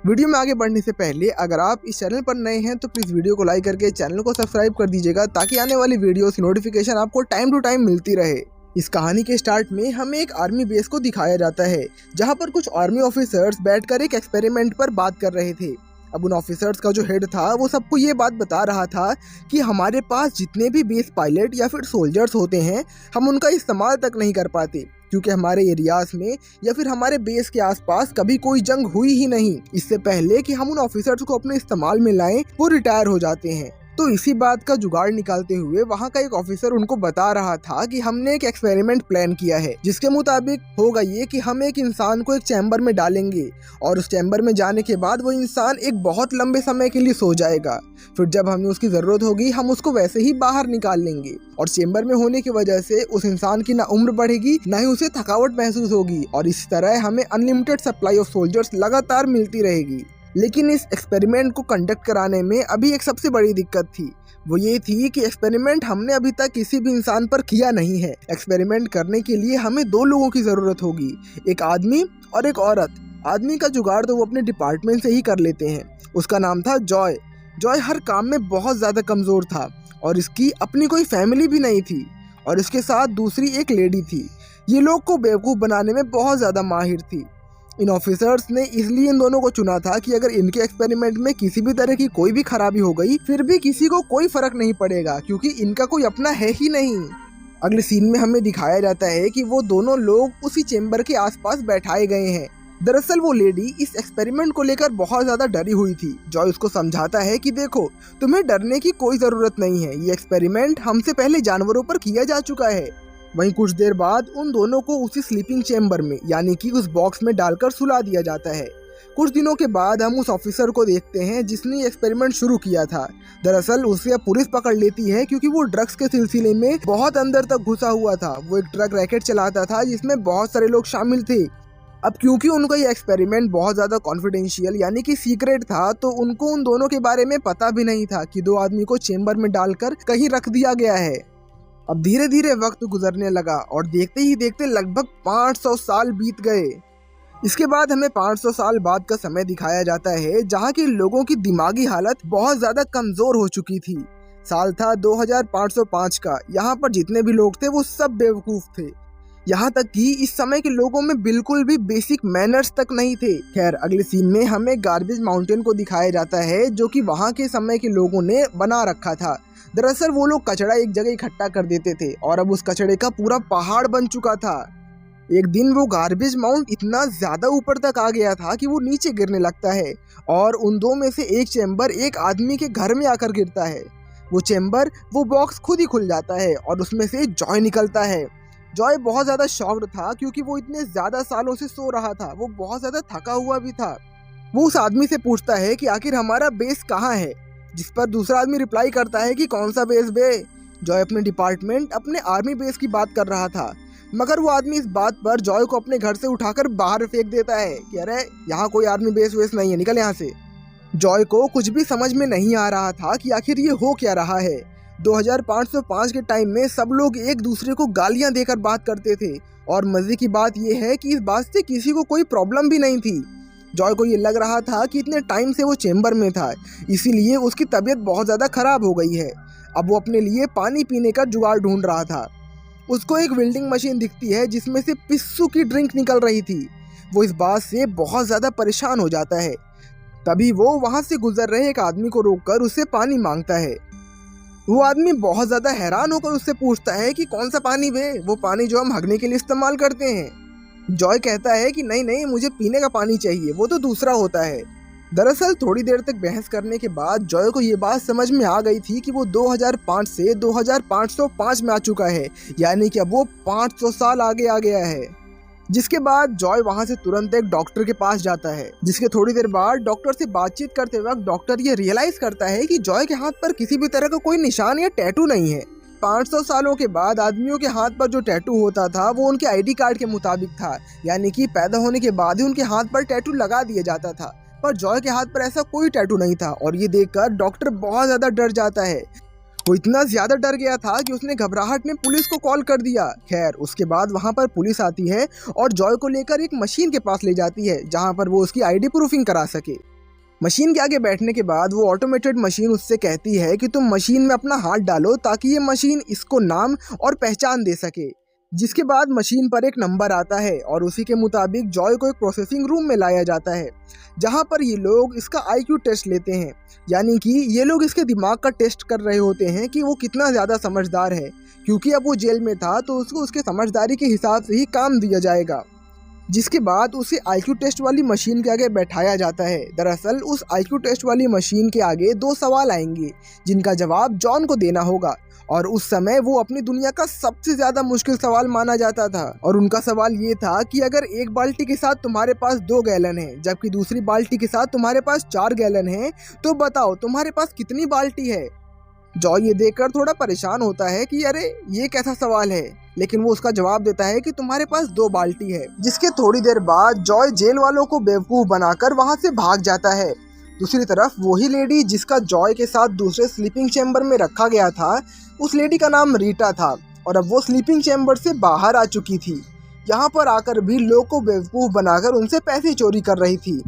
Video में आगे बढ़ने से पहले अगर आप इस चैनल पर नए हैं तो प्लीज़ वीडियो को लाइक करके चैनल को सब्सक्राइब कर दीजिएगा ताकि आने वाली वीडियोस की नोटिफिकेशन आपको टाइम टू टाइम मिलती रहे। इस कहानी के स्टार्ट में हमें एक आर्मी बेस को दिखाया जाता है जहां पर कुछ आर्मी ऑफिसर्स बैठकर एक एक्सपेरिमेंट पर बात कर रहे थे। अब उन ऑफिसर्स का जो हेड था वो सबको ये बात बता रहा था कि हमारे पास जितने भी बेस पायलट या फिर सोल्जर्स होते हैं हम उनका इस्तेमाल तक नहीं कर पाते क्योंकि हमारे एरियाज में या फिर हमारे बेस के आसपास कभी कोई जंग हुई ही नहीं। इससे पहले कि हम उन ऑफिसर्स को अपने इस्तेमाल में लाएं वो रिटायर हो जाते हैं। तो इसी बात का जुगाड़ निकालते हुए वहाँ का एक ऑफिसर उनको बता रहा था कि हमने एक एक्सपेरिमेंट प्लान किया है जिसके मुताबिक होगा ये कि हम एक इंसान को एक चैम्बर में डालेंगे और उस चैम्बर में जाने के बाद वो इंसान एक बहुत लंबे समय के लिए सो जाएगा। फिर जब हमें उसकी ज़रूरत होगी हम उसको वैसे ही बाहर निकाल लेंगे और चैम्बर में होने की वजह से उस इंसान की ना उम्र बढ़ेगी ना ही उसे थकावट महसूस होगी और इस तरह हमें अनलिमिटेड सप्लाई ऑफ सोल्जर्स लगातार मिलती रहेगी। लेकिन इस एक्सपेरिमेंट को कंडक्ट कराने में अभी एक सबसे बड़ी दिक्कत थी। वो ये थी कि एक्सपेरिमेंट हमने अभी तक किसी भी इंसान पर किया नहीं है। एक्सपेरिमेंट करने के लिए हमें दो लोगों की ज़रूरत होगी, एक आदमी और एक औरत। आदमी का जुगाड़ तो वो अपने डिपार्टमेंट से ही कर लेते हैं। उसका नाम था जॉय। जॉय हर काम में बहुत ज़्यादा कमज़ोर था और इसकी अपनी कोई फैमिली भी नहीं थी और इसके साथ दूसरी एक लेडी थी। ये लोग को बेवकूफ़ बनाने में बहुत ज़्यादा माहिर थी। इन ऑफिसर्स ने इसलिए इन दोनों को चुना था कि अगर इनके एक्सपेरिमेंट में किसी भी तरह की कोई भी खराबी हो गई फिर भी किसी को कोई फर्क नहीं पड़ेगा क्योंकि इनका कोई अपना है ही नहीं। अगले सीन में हमें दिखाया जाता है कि वो दोनों लोग उसी चेम्बर के आसपास बैठाए गए हैं। दरअसल वो लेडी इस एक्सपेरिमेंट को लेकर बहुत ज़्यादा डरी हुई थी। जॉय उसको समझाता है कि देखो तुम्हें डरने की कोई ज़रूरत नहीं है, ये एक्सपेरिमेंट हमसे पहले जानवरों पर किया जा चुका है। वहीं कुछ देर बाद उन दोनों को उसी स्लीपिंग चेम्बर में यानी कि उस बॉक्स में डालकर सुला दिया जाता है। कुछ दिनों के बाद हम उस ऑफिसर को देखते हैं जिसने एक्सपेरिमेंट शुरू किया था। दरअसल उसे अब पुलिस पकड़ लेती है क्योंकि वो ड्रग्स के सिलसिले में बहुत अंदर तक घुसा हुआ था। वो एक ड्रग रैकेट चलाता था जिसमें बहुत सारे लोग शामिल थे। अब क्योंकि उनका ये एक्सपेरिमेंट बहुत ज़्यादा कॉन्फिडेंशियल यानी कि सीक्रेट था तो उनको उन दोनों के बारे में पता भी नहीं था कि दो आदमी को चेम्बर में डालकर कहीं रख दिया गया है। अब धीरे धीरे वक्त गुजरने लगा और देखते ही देखते लगभग 500 साल बीत गए। इसके बाद हमें 500 साल बाद का समय दिखाया जाता है जहाँ के लोगों की दिमागी हालत बहुत ज़्यादा कमज़ोर हो चुकी थी। साल था 2505 का। यहाँ पर जितने भी लोग थे वो सब बेवकूफ़ थे। यहाँ तक कि इस समय के लोगों में बिल्कुल भी बेसिक मैनर्स तक नहीं थे। खैर अगले सीन में हमें गार्बेज माउंटेन को दिखाया जाता है जो कि वहाँ के समय के लोगों ने बना रखा था। दरअसल वो लोग कचरा एक जगह इकट्ठा कर देते थे और अब उस कचड़े का पूरा पहाड़ बन चुका था। एक दिन वो गार्बेज माउंट इतना ज़्यादा ऊपर तक आ गया था कि वो नीचे गिरने लगता है और उन दो में से एक चेम्बर एक आदमी के घर में आकर गिरता है। वो चेम्बर वो बॉक्स खुद ही खुल जाता है और उसमें से जॉय निकलता है। जॉय बहुत ज़्यादा शॉक्ड था क्योंकि वो इतने ज़्यादा सालों से सो रहा था। वो बहुत ज़्यादा थका हुआ भी था। वो उस आदमी से पूछता है कि आखिर हमारा बेस कहाँ है, जिस पर दूसरा आदमी रिप्लाई करता है कि कौन सा बेस बे। जॉय अपने डिपार्टमेंट अपने आर्मी बेस की बात कर रहा था मगर वो आदमी इस बात पर जॉय को अपने घर से उठाकर बाहर फेंक देता है कि अरे यहाँ कोई आर्मी बेस वेस नहीं है, निकल यहाँ से। जॉय को कुछ भी समझ में नहीं आ रहा था कि आखिर ये हो क्या रहा है। 2505 के टाइम में सब लोग एक दूसरे को गालियाँ देकर बात करते थे और मजे की बात यह है कि इस बात से किसी को कोई प्रॉब्लम भी नहीं थी। जॉय को ये लग रहा था कि इतने टाइम से वो चेम्बर में था इसीलिए उसकी तबीयत बहुत ज़्यादा ख़राब हो गई है। अब वो अपने लिए पानी पीने का जुगाड़ ढूंढ रहा था। उसको एक वेल्डिंग मशीन दिखती है जिसमें से पिस्सू की ड्रिंक निकल रही थी। वो इस बात से बहुत ज़्यादा परेशान हो जाता है। तभी वो वहाँ से गुजर रहे एक आदमी को रोककर उससे पानी मांगता है। वो आदमी बहुत ज़्यादा हैरान होकर उससे पूछता है कि कौन सा पानी बे, वो पानी जो हम हगने के लिए इस्तेमाल करते हैं। जॉय कहता है कि नहीं नहीं मुझे पीने का पानी चाहिए, वो तो दूसरा होता है। दरअसल थोड़ी देर तक बहस करने के बाद जॉय को ये बात समझ में आ गई थी कि वो 2005 से 2505 में आ चुका है यानी कि अब वो 500 साल आगे आ गया है। जिसके बाद जॉय वहाँ से तुरंत एक डॉक्टर के पास जाता है जिसके थोड़ी देर बाद डॉक्टर से बातचीत करते वक्त डॉक्टर ये रियलाइज करता है कि जॉय के हाथ पर किसी भी तरह का कोई निशान या टैटू नहीं है। 500 सालों के बाद आदमियों के हाथ पर जो टैटू होता था वो उनके आईडी कार्ड के मुताबिक था यानी कि पैदा होने के बाद ही उनके हाथ पर टैटू लगा दिया जाता था। पर जॉय के हाथ पर ऐसा कोई टैटू नहीं था और ये देखकर डॉक्टर बहुत ज़्यादा डर जाता है। वो इतना ज़्यादा डर गया था कि उसने घबराहट में पुलिस को कॉल कर दिया। खैर उसके बाद वहाँ पर पुलिस आती है और जॉय को लेकर एक मशीन के पास ले जाती है जहाँ पर वो उसकी आईडी प्रूफिंग करा सके। मशीन के आगे बैठने के बाद वो ऑटोमेटेड मशीन उससे कहती है कि तुम मशीन में अपना हाथ डालो ताकि ये मशीन इसको नाम और पहचान दे सके। जिसके बाद मशीन पर एक नंबर आता है और उसी के मुताबिक जॉय को एक प्रोसेसिंग रूम में लाया जाता है, जहां पर ये लोग इसका आईक्यू टेस्ट लेते हैं। यानी कि ये लोग इसके दिमाग का टेस्ट कर रहे होते हैं कि वो कितना ज़्यादा समझदार है, क्योंकि अब वो जेल में था तो उसको उसके समझदारी के हिसाब से ही काम दिया जाएगा। जिसके बाद उसे आईक्यू टेस्ट वाली मशीन के आगे बैठाया जाता है। दरअसल उस आईक्यू टेस्ट वाली मशीन के आगे 2 सवाल आएंगे जिनका जवाब जॉन को देना होगा, और उस समय वो अपनी दुनिया का सबसे ज्यादा मुश्किल सवाल माना जाता था। और उनका सवाल ये था कि अगर एक बाल्टी के साथ तुम्हारे पास 2 गैलन है जबकि दूसरी बाल्टी के साथ तुम्हारे पास 4 गैलन है, तो बताओ तुम्हारे पास कितनी बाल्टी है। जॉय ये देखकर थोड़ा परेशान होता है कि अरे ये कैसा सवाल है, लेकिन वो उसका जवाब देता है कि तुम्हारे पास 2 बाल्टी है। जिसके थोड़ी देर बाद जॉय जेल वालों को बेवकूफ बनाकर वहां से भाग जाता है। दूसरी तरफ वही लेडी जिसका जॉय के साथ दूसरे स्लीपिंग चैम्बर में रखा गया था, उस लेडी का नाम रीटा था और अब वो स्लीपिंग चैम्बर से बाहर आ चुकी थी। यहाँ पर आकर भी लोग को बेवकूफ बनाकर उनसे पैसे चोरी कर रही थी।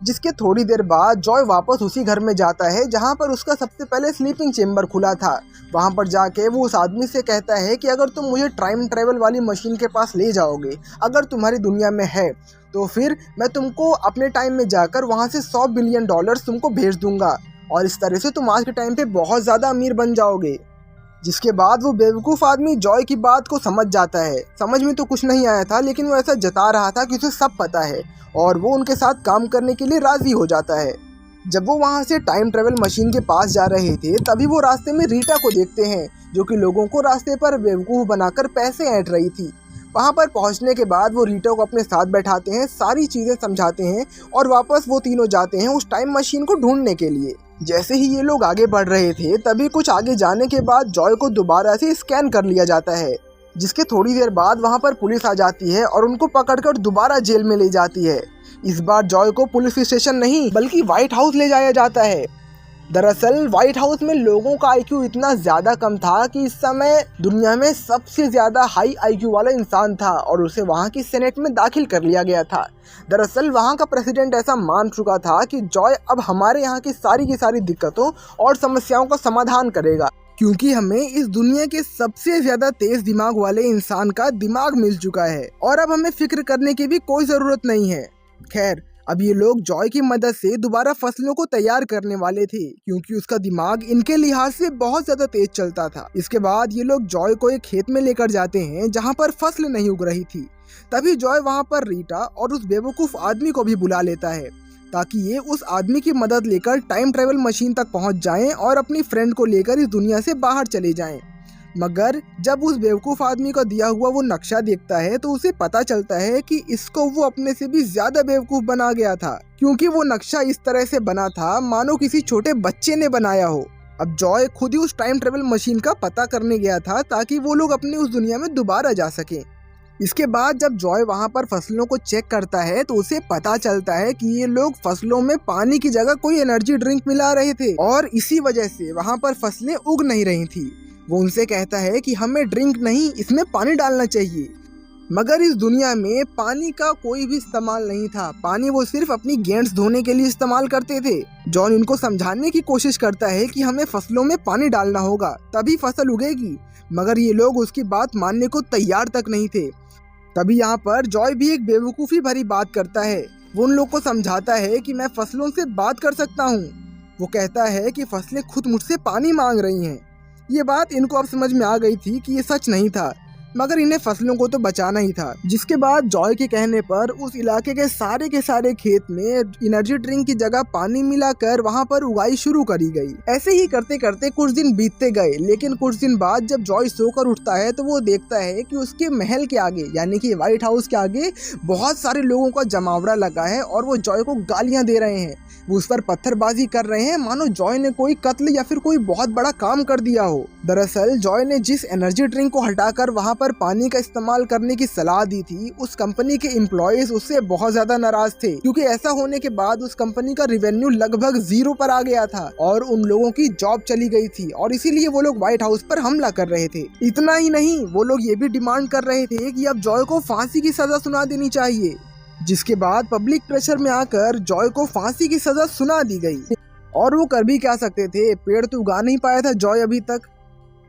जिसके थोड़ी देर बाद जॉय वापस उसी घर में जाता है जहाँ पर उसका सबसे पहले स्लीपिंग चेम्बर खुला था। वहाँ पर जाके वो उस आदमी से कहता है कि अगर तुम मुझे टाइम ट्रेवल वाली मशीन के पास ले जाओगे, अगर तुम्हारी दुनिया में है, तो फिर मैं तुमको अपने टाइम में जाकर वहाँ से $100 बिलियन तुमको भेज दूंगा और इस तरह से तुम आज के टाइम पे बहुत ज़्यादा अमीर बन जाओगे। जिसके बाद वो बेवकूफ़ आदमी जॉय की बात को समझ जाता है। समझ में तो कुछ नहीं आया था, लेकिन वो ऐसा जता रहा था कि उसे सब पता है और वो उनके साथ काम करने के लिए राज़ी हो जाता है। जब वो वहाँ से टाइम ट्रेवल मशीन के पास जा रहे थे तभी वो रास्ते में रीटा को देखते हैं, जो कि लोगों को रास्ते पर बेवकूफ़ बनाकर पैसे ऐंठ रही थी। वहाँ पर पहुँचने के बाद वो रीटा को अपने साथ बैठाते हैं, सारी चीज़ें समझाते हैं और वापस वो तीनों जाते हैं उस टाइम मशीन को ढूंढने के लिए। जैसे ही ये लोग आगे बढ़ रहे थे तभी कुछ आगे जाने के बाद जॉय को दोबारा से स्कैन कर लिया जाता है। जिसके थोड़ी देर बाद वहाँ पर पुलिस आ जाती है और उनको पकड़कर दोबारा जेल में ले जाती है। इस बार जॉय को पुलिस स्टेशन नहीं बल्कि व्हाइट हाउस ले जाया जाता है। दरअसल व्हाइट हाउस में लोगों का आईक्यू इतना ज़्यादा कम था कि इस समय दुनिया में सबसे ज़्यादा हाई आईक्यू वाला इंसान था और उसे वहाँ की सेनेट में दाखिल कर लिया गया था। दरअसल वहाँ का प्रेसिडेंट ऐसा मान चुका था कि जॉय अब हमारे यहाँ की सारी दिक्कतों और समस्याओं का समाधान करेगा, क्योंकि हमें इस दुनिया के सबसे ज़्यादा तेज दिमाग वाले इंसान का दिमाग मिल चुका है और अब हमें फिक्र करने की भी कोई ज़रूरत नहीं है। खैर, अब ये लोग जॉय की मदद से दोबारा फसलों को तैयार करने वाले थे, क्योंकि उसका दिमाग इनके लिहाज से बहुत ज्यादा तेज चलता था। इसके बाद ये लोग जॉय को एक खेत में लेकर जाते हैं जहाँ पर फसल नहीं उग रही थी। तभी जॉय वहाँ पर रीटा और उस बेवकूफ आदमी को भी बुला लेता है ताकि ये उस आदमी की मदद लेकर टाइम ट्रेवल मशीन तक पहुँच जाएं और अपनी फ्रेंड को लेकर इस दुनिया से बाहर चले जाएं। मगर जब उस बेवकूफ़ आदमी का दिया हुआ वो नक्शा देखता है तो उसे पता चलता है कि इसको वो अपने से भी ज़्यादा बेवकूफ़ बना गया था, क्योंकि वो नक्शा इस तरह से बना था मानो किसी छोटे बच्चे ने बनाया हो। अब जॉय खुद ही उस टाइम ट्रेवल मशीन का पता करने गया था ताकि वो लोग अपनी उस दुनिया में दोबारा जा सकें। इसके बाद जब जॉय वहाँ पर फसलों को चेक करता है तो उसे पता चलता है कि ये लोग फसलों में पानी की जगह कोई एनर्जी ड्रिंक मिला रहे थे और इसी वजह से वहाँ पर फसलें उग नहीं रही थी। वो उनसे कहता है कि हमें ड्रिंक नहीं, इसमें पानी डालना चाहिए। मगर इस दुनिया में पानी का कोई भी इस्तेमाल नहीं था। पानी वो सिर्फ अपनी गेंड्स धोने के लिए इस्तेमाल करते थे। जॉन इनको समझाने की कोशिश करता है कि हमें फसलों में पानी डालना होगा तभी फसल उगेगी, मगर ये लोग उसकी बात मानने को तैयार तक नहीं थे। तभी यहाँ पर जॉय भी एक बेवकूफ़ी भरी बात करता है। वो उन लोग को समझाता है कि मैं फसलों से बात कर सकता हूँ। वो कहता है कि फसलें खुद मुझसे पानी मांग रही हैं। ये बात इनको अब समझ में आ गई थी कि ये सच नहीं था, मगर इन्हें फसलों को तो बचाना ही था। जिसके बाद जॉय के कहने पर उस इलाके के सारे खेत में एनर्जी ड्रिंक की जगह पानी मिलाकर वहां पर उगाई शुरू करी गई। ऐसे ही करते करते कुछ दिन बीतते गए, लेकिन कुछ दिन बाद जब जॉय सोकर उठता है तो वो देखता है कि उसके महल के आगे यानी कि व्हाइट हाउस के आगे बहुत सारे लोगों का जमावड़ा लगा है और वो जॉय को गालियां दे रहे हैं। वो उस पर पत्थरबाजी कर रहे हैं मानो जॉय ने कोई कत्ल या फिर कोई बहुत बड़ा काम कर दिया हो। दरअसल जॉय ने जिस एनर्जी ड्रिंक को हटाकर वहां पर पानी का इस्तेमाल करने की सलाह दी थी, उस कंपनी के एम्प्लॉयज उससे बहुत ज्यादा नाराज थे, क्योंकि ऐसा होने के बाद उस कंपनी का रेवेन्यू लगभग 0 पर आ गया था और उन लोगों की जॉब चली गई थी और इसीलिए वो लोग व्हाइट हाउस पर हमला कर रहे थे। इतना ही नहीं, वो लोग ये भी डिमांड कर रहे थे कि अब जॉय को फांसी की सजा सुना देनी चाहिए। जिसके बाद पब्लिक प्रेशर में आकर जॉय को फांसी की सजा सुना दी गई। और वो कर भी क्या सकते थे, पेड़ तो उगा नहीं पाया था जॉय अभी तक।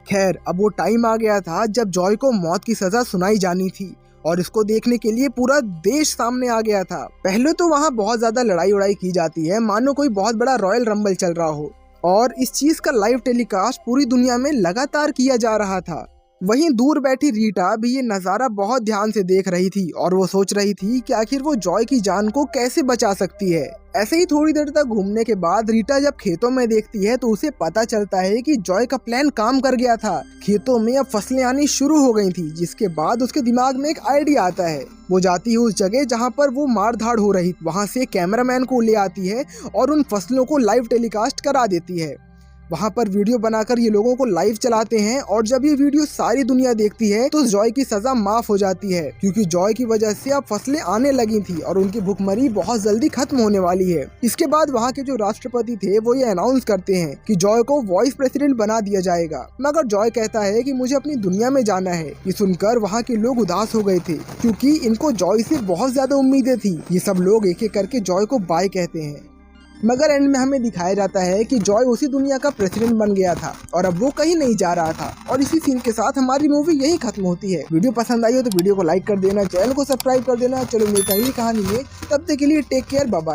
खैर, अब वो टाइम आ गया था जब जॉय को मौत की सजा सुनाई जानी थी और इसको देखने के लिए पूरा देश सामने आ गया था। पहले तो वहाँ बहुत ज्यादा लड़ाई उड़ाई की जाती है, मानो कोई बहुत बड़ा रॉयल रंबल चल रहा हो, और इस चीज का लाइव टेलीकास्ट पूरी दुनिया में लगातार किया जा रहा था। वहीं दूर बैठी रीटा भी ये नज़ारा बहुत ध्यान से देख रही थी और वो सोच रही थी कि आखिर वो जॉय की जान को कैसे बचा सकती है। ऐसे ही थोड़ी देर तक घूमने के बाद रीटा जब खेतों में देखती है तो उसे पता चलता है कि जॉय का प्लान काम कर गया था। खेतों में अब फसलें आनी शुरू हो गई थी, जिसके बाद उसके दिमाग में एक आइडिया आता है। वो जाती है उस जगह जहाँ पर वो मार धाड़ हो रही, वहाँ से कैमरामैन को ले आती है और उन फसलों को लाइव टेलीकास्ट करा देती है। वहाँ पर वीडियो बनाकर ये लोगों को लाइव चलाते हैं और जब ये वीडियो सारी दुनिया देखती है तो जॉय की सजा माफ हो जाती है, क्योंकि जॉय की वजह से अब फसलें आने लगी थी और उनकी भुखमरी बहुत जल्दी खत्म होने वाली है। इसके बाद वहाँ के जो राष्ट्रपति थे वो ये अनाउंस करते हैं कि जॉय को वाइस प्रेसिडेंट बना दिया जाएगा, मगर जॉय कहता है कि मुझे अपनी दुनिया में जाना है। ये सुनकर वहाँ के लोग उदास हो गए थे, क्योंकि इनको जॉय से बहुत ज्यादा उम्मीदें थी। ये सब लोग एक एक करके जॉय को बाय कहते हैं, मगर एंड में हमें दिखाया जाता है कि जॉय उसी दुनिया का प्रेसिडेंट बन गया था और अब वो कहीं नहीं जा रहा था। और इसी सीन के साथ हमारी मूवी यही खत्म होती है। वीडियो पसंद आई हो तो वीडियो को लाइक कर देना, चैनल को सब्सक्राइब कर देना। चलो मिलते हैं अगली कहानी में, तब तक के लिए टेक केयर, बाय बाय।